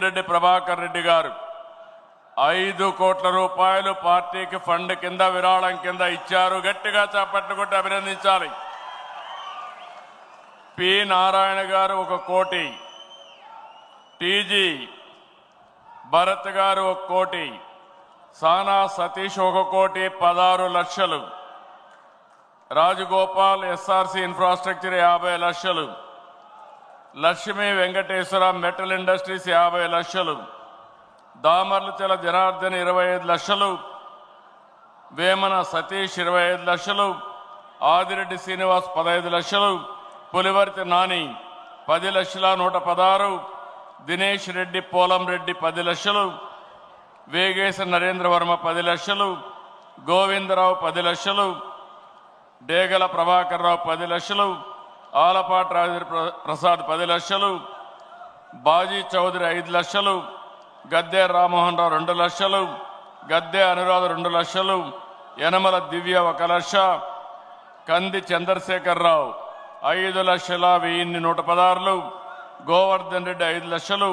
రెడ్డి ప్రభాకర్ రెడ్డి గారు 5 కోట్ల రూపాయలు పార్టీకి ఫండ్ కింద విరాళం కింద ఇచ్చారు. గట్టిగా చప్పట్లు కొట్టి అభినందించాలి. పి నారాయణ గారు 1 కోటి, టీజీ భరత్ గారు 1 కోటి, సానా సతీష్ 1 కోటి 16 లక్షలు, రాజగోపాల్ ఎస్ఆర్సి ఇన్ఫ్రాస్ట్రక్చర్ 50 లక్షలు, లక్ష్మీ వెంకటేశ్వర మెటల్ ఇండస్ట్రీస్ 50 లక్షలు, దామర్లచల జనార్దన్ 25 లక్షలు, వేమన సతీష్ 25 లక్షలు, ఆదిరెడ్డి శ్రీనివాస్ 15 లక్షలు, పులివర్తి నాని 10,116,000, దినేష్ రెడ్డి పోలం రెడ్డి 10 లక్షలు, వేగేశ నరేంద్ర వర్మ 10 లక్షలు, గోవిందరావు 10 లక్షలు, డేగల ప్రభాకర్ రావు 10 లక్షలు, ఆలపాటి రాజేంద్ర ప్రసాద్ 10 లక్షలు, బాజీ చౌదరి 5 లక్షలు, గద్దె రామ్మోహన్ రావు 2 లక్షలు, గద్దె అనురాధ 2 లక్షలు, యనమల దివ్య 1 లక్ష, కంది చంద్రశేఖర్ రావు 5,116,116, గోవర్ధన్ రెడ్డి 5 లక్షలు,